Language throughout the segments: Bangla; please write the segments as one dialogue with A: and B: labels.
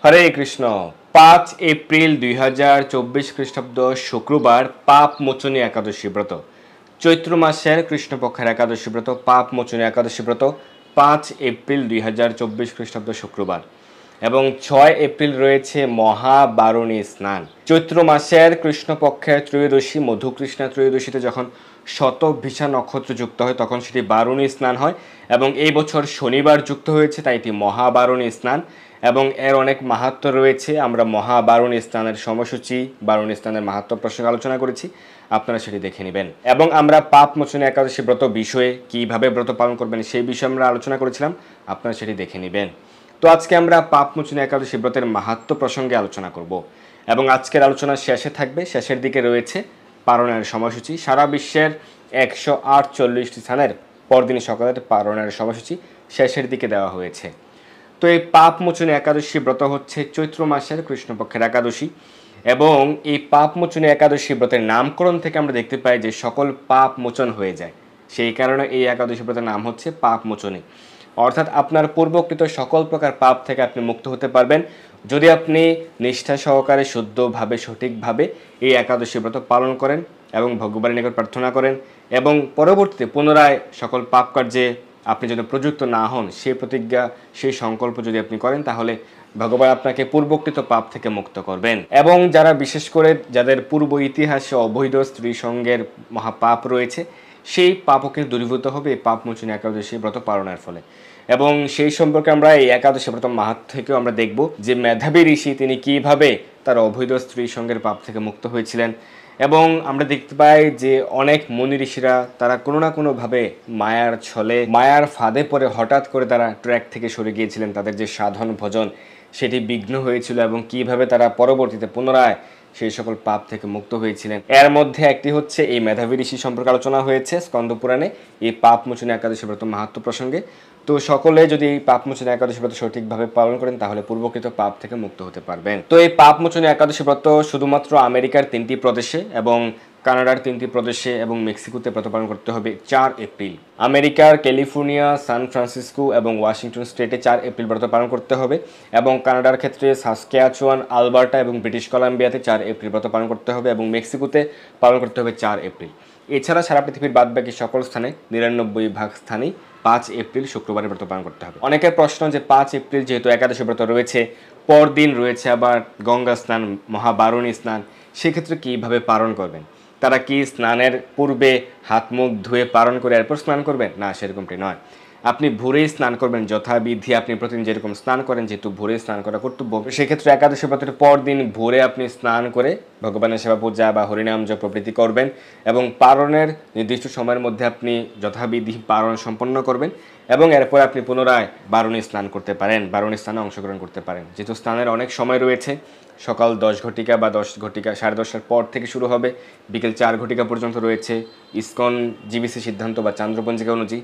A: হরে কৃষ্ণ। 5 এপ্রিল 2024 খ্রিস্টাব্দ শুক্রবার পাপ মোচনী একাদশী ব্রত, চৈত্র মাসের কৃষ্ণপক্ষের একাদশী ব্রত, পাপ মোচনী একাদশী ব্রত 5 এপ্রিল 2024 খ্রিস্টাব্দ শুক্রবার এবং 6 এপ্রিল রয়েছে মহাবারুণী স্নান। চৈত্র মাসের কৃষ্ণপক্ষের ত্রয়োদশী মধুকৃষ্ণা ত্রয়োদশীতে যখন শতভিষা নক্ষত্র যুক্ত হয় তখন সেটি বারুণী স্নান হয় এবং এই বছর শনিবার যুক্ত হয়েছে, তাই এটি মহাবারুণী স্নান এবং এর অনেক মাহাত্ম্য রয়েছে। আমরা মহাবারুণী স্নানের সময়সূচি, বারুণী স্নানের মাহাত্ম্য প্রসঙ্গে আলোচনা করেছি, আপনারা সেটি দেখে নেবেন। এবং আমরা পাপ মোচনী একাদশী ব্রত বিষয়ে কিভাবে ব্রত পালন করবেন সেই বিষয়ে আমরা আলোচনা করেছিলাম, আপনারা সেটি দেখে নেবেন। তো আজকে আমরা পাপ মোচনী একাদশী ব্রতের মাহাত্ম্য প্রসঙ্গে আলোচনা করব এবং আজকের আলোচনা শেষে থাকবে, শেষের দিকে রয়েছে পারণের সময়সূচি। সারা বিশ্বের 148টি স্থানের পরদিন সকালের পারণের সময়সূচি শেষের দিকে দেওয়া হয়েছে। তো এই পাপ মোচনী একাদশী ব্রত হচ্ছে চৈত্র মাসের কৃষ্ণপক্ষের একাদশী এবং এই পাপ মোচনী একাদশী ব্রতের নামকরণ থেকে আমরা দেখতে পাই যে সকল পাপ মোচন হয়ে যায়। সেই কারণে এই একাদশী ব্রতের নাম হচ্ছে পাপ মোচনী, অর্থাৎ আপনার পূর্বকৃত সকল প্রকার পাপ থেকে আপনি মুক্ত হতে পারবেন যদি আপনি নিষ্ঠা সহকারে, শুদ্ধভাবে, সঠিকভাবে এই একাদশী ব্রত পালন করেন এবং ভগবানের নিকট প্রার্থনা করেন এবং পরবর্তীতে পুনরায় সকল পাপ কার্যে আপনি যদি প্রযুক্ত না হন সেই প্রতিজ্ঞা, সেই সংকল্প যদি আপনি করেন তাহলে ভগবান আপনাকে পূর্বকৃত পাপ থেকে মুক্ত করবেন। এবং যারা বিশেষ করে যাদের পূর্ব ইতিহাসে অবৈধ স্ত্রী সঙ্গের মহাপাপ রয়েছে সেই পাপও কিন্তু দূরীভূত হবে এই পাপ মোচনী একাদশী ব্রত পালনের ফলে। এবং সেই সম্পর্কে আমরা এই একাদশী ব্রত মাহাত্ম্য থেকেও আমরা দেখব যে মেধাবী ঋষি তিনি কিভাবে তার অবৈধ স্ত্রী সঙ্গের পাপ থেকে মুক্ত হয়েছিলেন। এবং আমরা দেখতে পাই যে অনেক মুনি ঋষিরা তারা কোনো না কোনোভাবে মায়ার ছলে, মায়ার ফাঁদে পড়ে হঠাৎ করে তারা ট্র্যাক থেকে সরে গিয়েছিলেন, তাদের যে সাধন ভজন সেটি বিঘ্ন হয়েছিল এবং কিভাবে তারা পরবর্তীতে পুনরায় সেই সকল পাপ থেকে মুক্ত হয়েছিলেন। এর মধ্যে একটি হচ্ছে এই মেধাবী ঋষি সম্পর্কে আলোচনা হয়েছে স্কন্দ পুরাণে এই পাপ মোচনী একাদশী ব্রত মাহাত্ম্য প্রসঙ্গে। তো সকলে যদি এই পাপ মোচনী একাদশী ব্রত সঠিকভাবে পালন করেন তাহলে পূর্বকৃত পাপ থেকে মুক্ত হতে পারবেন। তো এই পাপ মোচনী একাদশী ব্রত শুধুমাত্র আমেরিকার 3টি প্রদেশে এবং কানাডার 3টি প্রদেশে এবং মেক্সিকোতে ব্রত পালন করতে হবে 4 এপ্রিল। আমেরিকার ক্যালিফোর্নিয়া, সান ফ্রান্সিসকো এবং ওয়াশিংটন স্টেটে 4 এপ্রিল ব্রত পালন করতে হবে এবং কানাডার ক্ষেত্রে সাসক্যাচুয়ান, আলবার্টা এবং ব্রিটিশ কলাম্বিয়াতে 4 এপ্রিল ব্রত পালন করতে হবে এবং মেক্সিকোতে পালন করতে হবে 4 এপ্রিল। এছাড়া সারা পৃথিবীর বাদবাকি সকল স্থানে 99% স্থানেই 5 এপ্রিল শুক্রবারে ব্রত পালন করতে হবে। অনেকের প্রশ্ন যে 5 এপ্রিল যেহেতু একাদশী ব্রত রয়েছে, পরদিন রয়েছে আবার গঙ্গা স্নান, মহাবারুণী স্নান, সেক্ষেত্রে কীভাবে পালন করবেন? তারা কি স্নানের পূর্বে হাত মুখ ধুয়ে পালন করে এরপর স্নান করবেন? না, সেরকমটি নয়। আপনি ভোরেই স্নান করবেন যথাবিধি, আপনি প্রতিদিন যেরকম স্নান করেন, যেহেতু ভোরে স্নান করা কর্তব্য, সেক্ষেত্রে একাদশী ব্রতের পর দিন ভোরে আপনি স্নান করে ভগবানের সেবা পূজা বা হরিনাম জপ প্রভৃতি করবেন এবং পালনের নির্দিষ্ট সময়ের মধ্যে আপনি যথাবিধি পালন সম্পন্ন করবেন এবং এরপর আপনি পুনরায় বারুণী স্নান করতে পারেন, বারুণী স্নানে অংশগ্রহণ করতে পারেন। যেহেতু স্নানের অনেক সময় রয়েছে, সকাল 10 ঘটিকা বা 10 ঘটিকা 10:30টার পর থেকে শুরু হবে, বিকেল 4 ঘটিকা পর্যন্ত রয়েছে ইসকন জিবিসি সিদ্ধান্ত বা চান্দ্রপঞ্জিকা অনুযায়ী।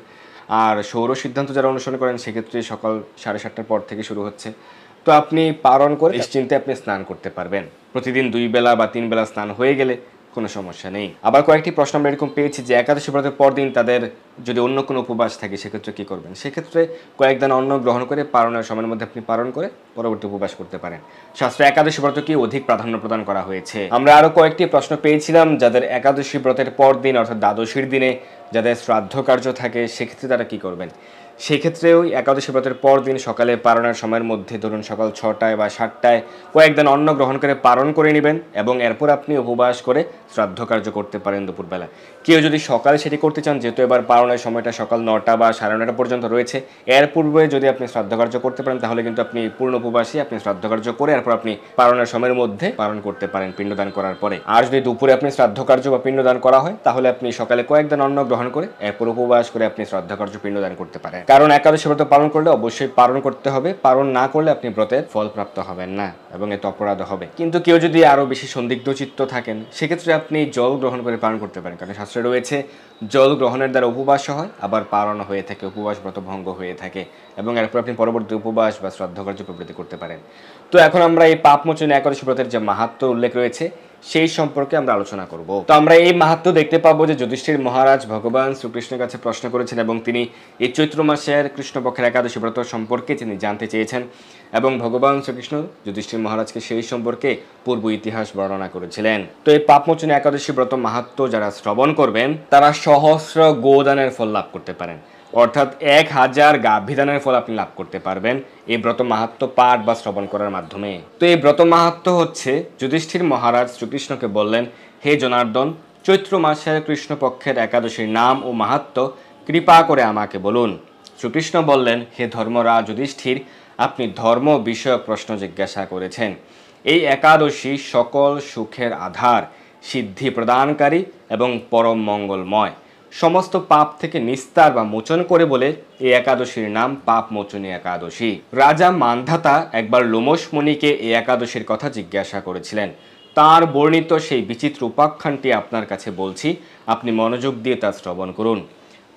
A: আর সৌর সিদ্ধান্ত যারা অনুসরণ করেন সেক্ষেত্রে সকাল 7:30টার পর থেকে শুরু হচ্ছে। তো আপনি পালন করে নিশ্চিন্তে আপনি স্নান করতে পারবেন। প্রতিদিন 2 বেলা বা 3 বেলা স্নান হয়ে গেলে কোনো সমস্যা নেই। আবার কয়েকটি প্রশ্ন আমরা এরকম পেয়েছি যে একাদশী ব্রতের পর দিন তাদের যদি অন্য কোনো উপবাস থাকে সেক্ষেত্রে কী করবেন? সেক্ষেত্রে কয়েকদিন অন্ন গ্রহণ করে পালনের সময়ের মধ্যে আপনি পালন করে পরবর্তী উপবাস করতে পারেন। শাস্ত্রে একাদশী ব্রতকে অধিক প্রাধান্য প্রদান করা হয়েছে। আমরা আরও কয়েকটি প্রশ্ন পেয়েছিলাম যাদের একাদশী ব্রতের পর দিন অর্থাৎ দ্বাদশীর দিনে যাদের শ্রাদ্ধ কার্য থাকে সেক্ষেত্রে তারা কী করবেন? সেক্ষেত্রেও একাদশী ব্রতের পর দিন সকালে পালনের সময়ের মধ্যে ধরুন সকাল 6টায় বা 7টায় কয়েকদিন অন্ন গ্রহণ করে পালন করে নেবেন এবং এরপর আপনি উপবাস করে শ্রাদ্ধ কার্য করতে পারেন দুপুরবেলা। কেউ যদি সকালে সেটি করতে চান, যেহেতু এবার পালনের সময়টা সকাল 9টা বা 9:30 পর্যন্ত রয়েছে, এর পূর্বে যদি আপনি শ্রাদ্ধ কার্য করতে পারেন তাহলে কিন্তু আপনি পূর্ণ উপবাসী, আপনি শ্রাদ্ধ কার্য করে এরপর আপনি পালনের সময়ের মধ্যে পালন করতে পারেন পিণ্ডদান করার পরে। আর যদি দুপুরে আপনি শ্রাদ্ধ কার্য বা পিণ্ডদান করা হয় তাহলে আপনি সকালে কয়েকদিন অন্ন গ্রহণ করে এরপর উপবাস করে আপনি শ্রাদ্ধ কার্য পিণ্ডদান করতে পারেন। কারণ একাদশী ব্রত পালন করলে অবশ্যই পালন করতে হবে, পালন না করলে আপনি ব্রতের ফল প্রাপ্ত হবেন না এবং এতে অপরাধ হবে। কিন্তু কেউ যদি আরো বেশি সন্দিগ্ধ চিত্ত থাকেন সেক্ষেত্রে আপনি জল গ্রহণ করে পালন করতে পারেন, কারণ শাস্ত্রে রয়েছে জল গ্রহণের দ্বারা উপবাস হয়, আবার পালন হয়ে থাকে, উপবাস ব্রত ভঙ্গ হয়ে থাকে এবং এরপর আপনি পরবর্তী উপবাস বা শ্রাদ্ধ কার্য প্রভৃতি করতে পারেন। তো এখন আমরা এই পাপ মোচনী একাদশী ব্রতের যে মাহাত্ম্য উল্লেখ রয়েছে সেই সম্পর্কে আমরা আলোচনা করব। তো আমরা এই মাহাত্ম্য দেখতে পাবো যে যুধিষ্ঠির মহারাজ ভগবান শ্রীকৃষ্ণের কাছে প্রশ্ন করেছেন এবং তিনি এই চৈত্র মাসের কৃষ্ণপক্ষের একাদশী ব্রত সম্পর্কে তিনি জানতে চেয়েছেন এবং ভগবান শ্রীকৃষ্ণ যুধিষ্ঠির মহারাজকে সেই সম্পর্কে পূর্ব ইতিহাস বর্ণনা করেছিলেন। তো এই পাপমোচনী একাদশী ব্রত মাহাত্ম্য যারা শ্রবণ করবেন তারা সহস্র গোদানের ফল লাভ করতে পারেন, অর্থাৎ 1000 গাভীদানের ফল আপনি লাভ করতে পারবেন এই ব্রত মাহাত্ম্য পাঠ বা শ্রবণ করার মাধ্যমে। তো এই ব্রত মাহাত্ম্য হচ্ছে যুধিষ্ঠির মহারাজ শ্রীকৃষ্ণকে বললেন, হে জনার্দন, চৈত্র মাসের কৃষ্ণপক্ষের একাদশীর নাম ও মাহাত্ম্য কৃপা করে আমাকে বলুন। শ্রীকৃষ্ণ বললেন, হে ধর্মরাজ যুধিষ্ঠির, আপনি ধর্ম বিষয়ক প্রশ্ন জিজ্ঞাসা করেছেন। এই একাদশী সকল সুখের আধার, সিদ্ধি প্রদানকারী এবং পরম মঙ্গলময়, সমস্ত পাপ থেকে নিস্তার বা মোচন করে বলে এই একাদশীর নাম পাপ মোচনী একাদশী। রাজা মান্ধাতা একবার লোমশ মুনিকে এই একাদশীর কথা জিজ্ঞাসা করেছিলেন। তার বর্ণিত সেই বিচিত্র উপাখ্যানটি আপনার কাছে বলছি, আপনি মনোযোগ দিয়ে তা শ্রবণ করুন।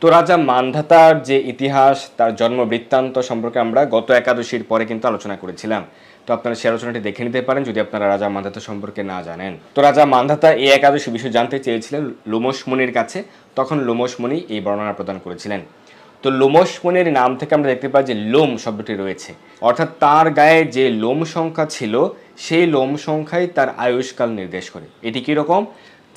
A: তো রাজা মান্ধাতার যে ইতিহাস, তার জন্ম বৃত্তান্ত সম্পর্কে আমরা গত একাদশীর পরে কিন্তু আলোচনা করেছিলাম। তো আপনারা সেই আলোচনাটি দেখে নিতে পারেন যদি আপনারা রাজা মান্ধাতা সম্পর্কে না জানেন। তো রাজা মান্ধাতা এই একাদশী বিষয় জানতে চেয়েছিলেন লোমশ মুনির কাছে, তখন লোমশ মুনি এই বর্ণনা প্রদান করেছিলেন। তো লোমশ মুনির নাম থেকে আমরা দেখতে পাই যে লোম শব্দটি রয়েছে, অর্থাৎ তার গায়ে যে লোম সংখ্যা ছিল সেই লোম সংখ্যাই তার আয়ুষ্কাল নির্দেশ করে। এটি কীরকম,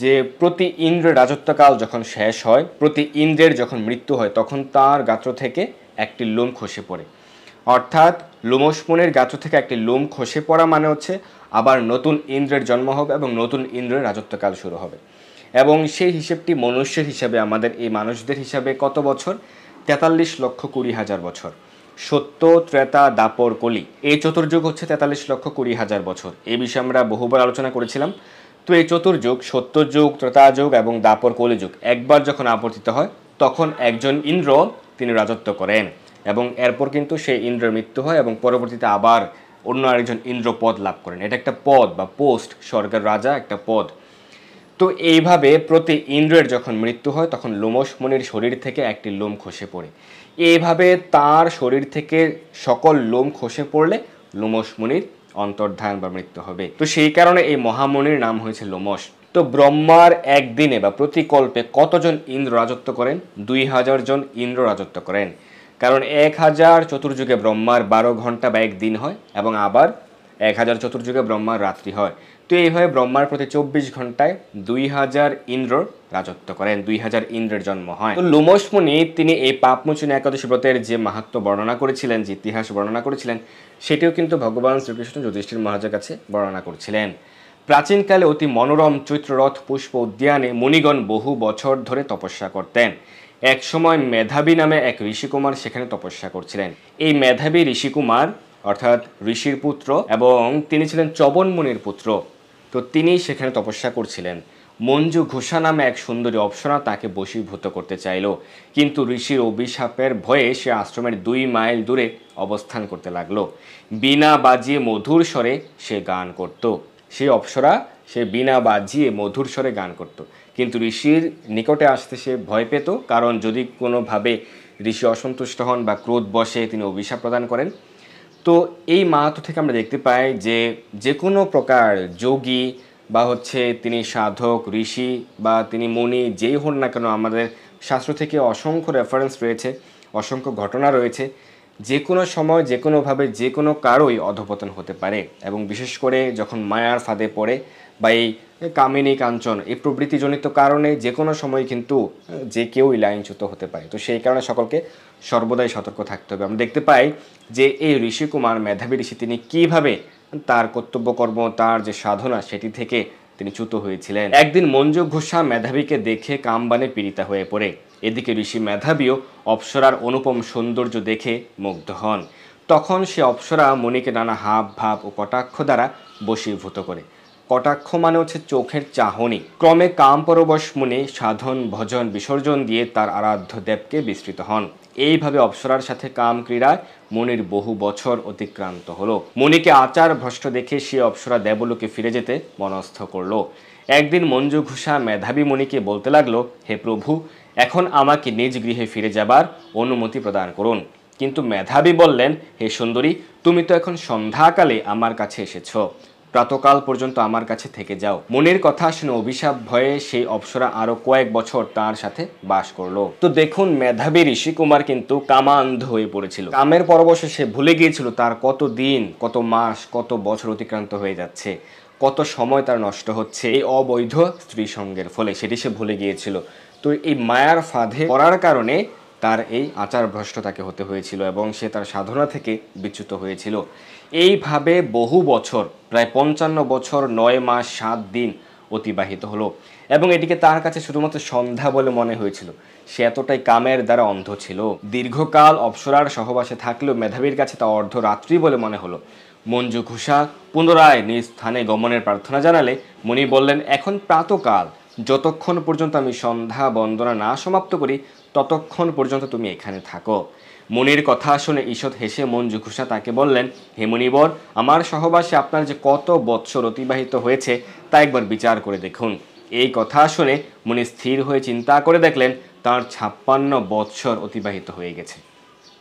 A: যে প্রতি ইন্দ্রের রাজত্বকাল যখন শেষ হয়, প্রতি ইন্দ্রের যখন মৃত্যু হয়, তখন তার গাত্র থেকে একটি লোম খসে পড়ে। অর্থাৎ লোমশ মুনির গাত্র থেকে একটি লোম খসে পড়া মানে হচ্ছে আবার নতুন ইন্দ্রের জন্ম হবে এবং নতুন ইন্দ্রের রাজত্বকাল শুরু হবে। এবং সেই হিসেবটি মনুষ্যের হিসাবে, আমাদের এই মানুষদের হিসাবে কত বছর? 43,20,000 বছর। সত্য, ত্রেতা, দাপর, কলি, এই চতুর্যুগ হচ্ছে 43,20,000 বছর। এই বিষয়ে আমরা বহুবার আলোচনা করেছিলাম। তো এই চতুর্যুগ, সত্যযুগ, ত্রেতাযুগ এবং দাপর কলিযুগ একবার যখন আবর্তিত হয়, তখন একজন ইন্দ্র তিনি রাজত্ব করেন এবং এরপর কিন্তু সেই ইন্দ্রের মৃত্যু হয় এবং পরবর্তীতে আবার অন্য আরেকজন ইন্দ্র পদ লাভ করেন। এটা একটা পদ বা পোস্ট, স্বর্গের রাজা একটা পদ। তো এইভাবে প্রতি ইন্দ্রের যখন মৃত্যু হয় তখন লোমশ মুনির শরীর থেকে একটি লোম খসে পড়ে। এইভাবে তার শরীর থেকে সকল লোম খসে পড়লে লোমশ মুনির অন্তর্ধান বা মৃত্যু হবে। তো সেই কারণে এই মহামুনির নাম হয়েছে লোমশ। তো ব্রহ্মার একদিনে বা প্রতিকল্পে কতজন ইন্দ্র রাজত্ব করেন? 2000 জন ইন্দ্র রাজত্ব করেন। কারণ 1000 চতুর্যুগে ব্রহ্মার 12 ঘন্টা বা একদিন হয় এবং আবার 1000 চতুর্যুগে ব্রহ্মার রাত্রি হয়। তো এইভাবে ব্রহ্মার প্রতি 24 ঘন্টায় 2000 ইন্দ্র রাজত্ব করেন, 2000 ইন্দ্রের জন্ম হয়। তো লোমশ মুনি তিনি এই পাপমোচনী একাদশী ব্রতের যে মাহাত্ম্য বর্ণনা করেছিলেন, যে ইতিহাস বর্ণনা করেছিলেন, সেটিও কিন্তু ভগবান শ্রীকৃষ্ণ যুধিষ্ঠির মহারাজের কাছে বর্ণনা করছিলেন। প্রাচীনকালে অতি মনোরম চৈত্ররথ পুষ্প উদ্যানে মুনিগণ বহু বছর ধরে তপস্যা করতেন। এক সময় মেধাবী নামে এক ঋষিকুমার সেখানে তপস্যা করছিলেন। এই মেধাবী ঋষিকুমার অর্থাৎ ঋষির পুত্র এবং তিনি ছিলেন চবন মুনির পুত্র। তো তিনি সেখানে তপস্যা করছিলেন। মঞ্জু ঘোষা নামে এক সুন্দরী অপ্সরা তাকে বশীভূত করতে চাইল, কিন্তু ঋষির অভিশাপের ভয়ে সে আশ্রমের 2 মাইল দূরে অবস্থান করতে লাগলো। বীণা বাজিয়ে মধুর স্বরে সে গান করত। সেই অপ্সরা সে বীণা বাজিয়ে মধুর স্বরে গান করত, কিন্তু ঋষির নিকটে আসতে সে ভয় পেত, কারণ যদি কোনোভাবে ঋষি অসন্তুষ্ট হন বা ক্রোধ বশে তিনি অভিশাপ প্রদান করেন। তো এই মাহাত্ম্য থেকে আমরা দেখতে পাই যে যে কোনো প্রকার যোগী বা তিনি সাধক, ঋষি বা তিনি মুনি, যেই হন না কেন, আমাদের শাস্ত্র থেকে অসংখ্য রেফারেন্স রয়েছে, অসংখ্য ঘটনা রয়েছে, যে কোনো সময় যে কোনোভাবে যে কোনো কারোই অধঃপতন হতে পারে। এবং বিশেষ করে যখন মায়ার ফাঁদে পড়ে বা এই কামিনী কাঞ্চন এই প্রবৃত্তিজনিত কারণে যে কোনো সময় কিন্তু যে কেউই লাইনচ্যুত হতে পারে। তো সেই কারণে সকলকে সর্বদাই সতর্ক থাকতে হবে। আমরা দেখতে পাই যে এই ঋষিকুমার, মেধাবী ঋষি, তিনি কিভাবে তার কর্তব্যকর্ম, তার যে সাধনা, সেটি থেকে তিনি চ্যুত হয়েছিলেন। একদিন মঞ্জু ঘোষা মেধাবীকে দেখে কামবানে পীড়িতা হয়ে পড়ে। এদিকে ঋষি মেধাবীও অপ্সরার অনুপম সৌন্দর্য দেখে মুগ্ধ হন। তখন সে অপ্সরা মণিকে নানা হাব ভাব ও কটাক্ষ দ্বারা বশীভূত করে। কটাক্ষ মানে হচ্ছে চোখের চাহনি। ক্রমে কামপরবশ মুনি সাধন ভজন বিসর্জন দিয়ে তার আরাধ্য দেবকে বিস্তৃত হন। এইভাবে অপ্সরার সাথে কাম ক্রীড়ায় মুনির বহু বছর অতিক্রান্ত হলো। মুনিকে আচার ভ্রষ্ট দেখে সে অপ্সরা দেবলোকে ফিরে যেতে মনস্থ করলো। একদিন মঞ্জু ঘোষা মেধাবী মুনিকে বলতে লাগলো, হে প্রভু, এখন আমাকে নিজ গৃহে ফিরে যাবার অনুমতি প্রদান করুন। কিন্তু মেধাবী বললেন, হে সুন্দরী, তুমি তো এখন সন্ধ্যাকালে আমার কাছে এসেছ, প্রাতকাল পর্যন্ত আমার কাছে থেকে যাও। মুনির কথা শুনে অভিশাপ ভয়ে সেই অপ্সরা আরো কয়েক বছর তার সাথে বাস করলো। তো দেখুন, মেধাবী ঋষি কুমার কিন্তু কামান্ধ হয়ে পড়েছিল। কামের পরবশে সে ভুলে গিয়েছিল তার কত দিন, কত মাস, কত বছর অতিক্রান্ত হয়ে যাচ্ছে, কত সময় তার নষ্ট হচ্ছে এই অবৈধ স্ত্রী সঙ্গের ফলে, সেটি সে ভুলে গিয়েছিল। তো এই মায়ার ফাঁদে পড়ার কারণে তার এই আচার ভ্রষ্টতাকে হতে হয়েছিল এবং সে তার সাধনা থেকে বিচ্যুত হয়েছিল। এইভাবে বহু বছর, প্রায় 55 বছর 9 মাস 7 দিন অতিবাহিত হলো এবং এটিকে তার কাছে শুধুমাত্র সন্ধ্যা বলে মনে হয়েছিল। সে এতটাই কামের দ্বারা অন্ধ ছিল। দীর্ঘকাল অপ্সরার সহবাসে থাকলেও মেধাবীর কাছে তা অর্ধরাত্রি বলে মনে হলো। মঞ্জু ঘোষা পুনরায় নিজ স্থানে গমনের প্রার্থনা জানালে মুনি বললেন, এখন প্রাতকাল, যতক্ষণ পর্যন্ত আমি সন্ধ্যা বন্দনা না সমাপ্ত করি ততক্ষণ পর্যন্ত তুমি এখানে থাকো। মুনির কথা শুনে ঈষৎ হেসে মঞ্জু ঘোষা তাকে বললেন, হে মুনিবর, আমার সহবাসে আপনার যে কত বৎসর অতিবাহিত হয়েছে তা একবার বিচার করে দেখুন। এই কথা শুনে মুনি স্থির হয়ে চিন্তা করে দেখলেন তার 56 বৎসর অতিবাহিত হয়ে গেছে।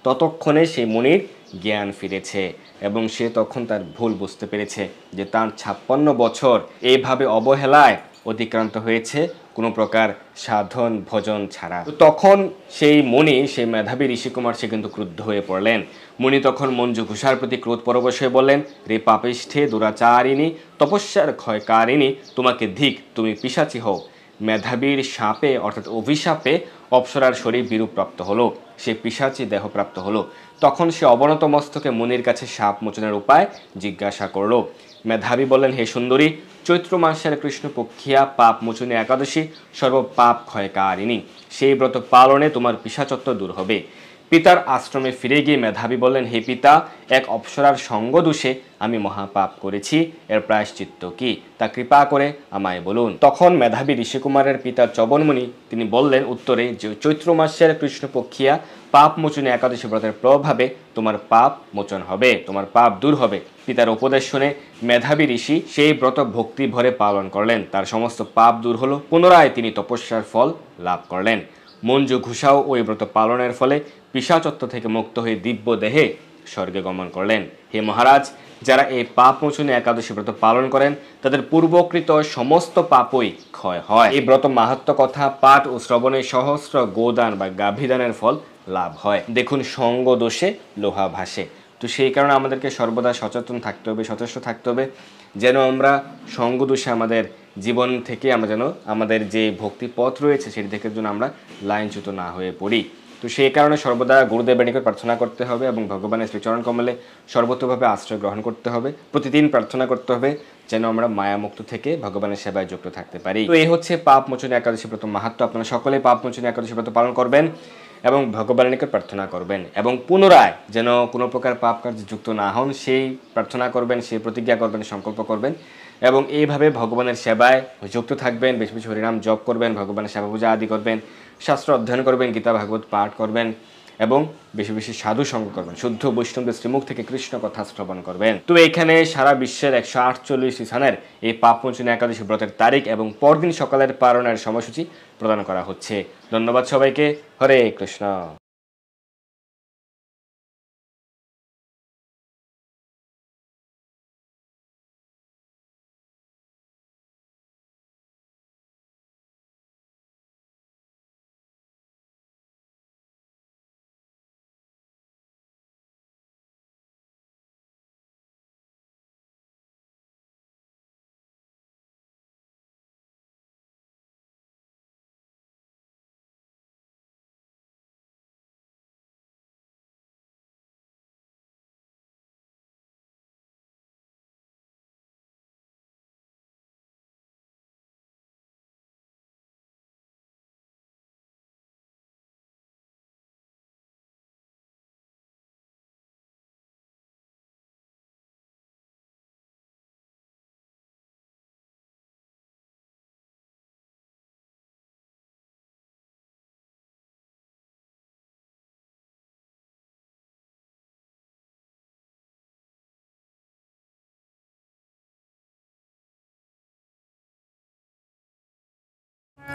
A: ততক্ষণে সেই মুনির জ্ঞান ফিরেছে এবং সে তখন তার ভুল বুঝতে পেরেছে যে তার 56 বছর এইভাবে অবহেলায় অতিক্রান্ত হয়েছে কোনো প্রকার সাধন ভজন ছাড়া। তখন সেই মুনি, সেই মেধাবী ঋষিকুমার, সে কিন্তু ক্রুদ্ধ হয়ে পড়লেন। মুনি তখন মঞ্জু ঘোষার প্রতি ক্রোধ পরবশ হয়ে বললেন, রে পাপিষ্ঠে দুরাচারিণী তপস্যার ক্ষয়কারিণী, তোমাকে ধিক, তুমি পিশাচী হও। মেধাবীর শাপে অর্থাৎ অভিশাপে অপ্সরার শরীর বিরূপপ্রাপ্ত হলো, সে পিশাচী দেহপ্রাপ্ত হলো। তখন সে অবনত মস্তকে মুনির কাছে শাপ মোচনের উপায় জিজ্ঞাসা করলো। মেধাবী বললেন, হে সুন্দরী, চৈত্র মাসের কৃষ্ণপক্ষিয়া পাপ মোচনী একাদশী সর্বপাপ ক্ষয়কারিণী, সেই ব্রত পালনে তোমার পিশাচত্ব দূর হবে। পিতার আশ্রমে ফিরে গিয়ে মেধাবী বললেন, হে পিতা, এক অপ্সরার সঙ্গ দোষে আমি মহাপাপ করেছি, এর প্রায়শ্চিত্ত কি তা কৃপা করে আমায় বলুন। তখন মেধাবী ঋষিকুমারের পিতা চবনমুনি তিনি বললেন উত্তরে যে চৈত্র মাসের কৃষ্ণপক্ষিয়া পাপ মোচনী একাদশী ব্রতের প্রভাবে তোমার পাপ মোচন হবে, তোমার পাপ দূর হবে। পিতার উপদেশ শুনে মেধাবী ঋষি সেই ব্রত ভক্তি ভরে পালন করলেন, তার সমস্ত পাপ দূর হলো। পুনরায় তিনি তপস্যার ফল লাভ করলেন। মঞ্জু ঘোষাও ওই ব্রত পালনের ফলে পিশাচত্ব থেকে মুক্ত হয়ে দিব্য দেহে স্বর্গে গমন করলেন। হে মহারাজ, যারা এই পাপ মোচনী একাদশী ব্রত পালন করেন তাদের পূর্বকৃত সমস্ত পাপই ক্ষয় হয়। এই ব্রত মাহাত্ম্য কথা পাঠ ও শ্রবণে সহস্র গোদান বা গাভীদানের ফল লাভ হয়। দেখুন, সঙ্গ দোষে লোহা ভাসে। তো সেই কারণে আমাদেরকে সর্বদা সচেতন থাকতে হবে, সচেষ্ট থাকতে হবে, যেন আমরা সঙ্গ দোষে আমাদের জীবন থেকে আমরা যেন আমাদের যে ভক্তি পথ রয়েছে সেটি থেকে যেন আমরা লাইনচ্যুত না হয়ে পড়ি। তো সেই কারণে সর্বদা গুরুদেবের নিকট প্রার্থনা করতে হবে এবং ভগবানের শ্রীচরণ কমলে সর্বতোভাবে আশ্রয় গ্রহণ করতে হবে। প্রতিদিন প্রার্থনা করতে হবে যেন আমরা মায়ামুক্ত থেকে ভগবানের সেবায় যুক্ত থাকতে পারি। তো এই হচ্ছে পাপ মোচনী একাদশী ব্রত মাহাত্ম্য। আপনারা সকলে পাপ মোচনী একাদশী ব্রত পালন করবেন এবং ভগবানের নিকট প্রার্থনা করবেন এবং পুনরায় যেন কোনো প্রকার পাপ কার্যে যুক্ত না হন সেই প্রার্থনা করবেন, সেই প্রতিজ্ঞা করবেন, সংকল্প করবেন এবং এইভাবে ভগবানের সেবায় যুক্ত থাকবেন। বেশি বেশি হরিনাম জপ করবেন, ভগবানের সেবা পূজা আদি করবেন, শাস্ত্র অধ্যয়ন করবেন, গীতা ভাগবত পাঠ করবেন এবং বেশি বেশি সাধু সঙ্গ করবেন। শুদ্ধ বৈষ্ণবদের শ্রীমুখ থেকে কৃষ্ণ কথা শ্রবণ করবেন। তো এখানে সারা বিশ্বের 148 স্থানের এই পাপ মোচনী একাদশী ব্রতের তারিখ এবং পরদিন সকালের পালনের সময়সূচি প্রদান করা হচ্ছে। ধন্যবাদ সবাইকে। হরে কৃষ্ণ।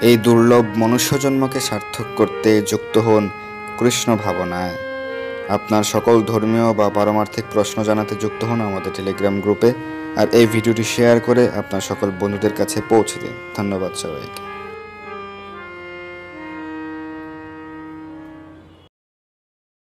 B: এই দুর্লভ মনুষ্যজন্মকে সার্থক করতে যুক্ত হন কৃষ্ণ ভাবনায়। আপনার সকল ধর্মীয় বা পারমার্থিক প্রশ্ন জানাতে যুক্ত হন আমাদের টেলিগ্রাম গ্রুপে। আর এই ভিডিওটি শেয়ার করে আপনার সকল বন্ধুদের কাছে পৌঁছে দিন। ধন্যবাদ সবাইকে।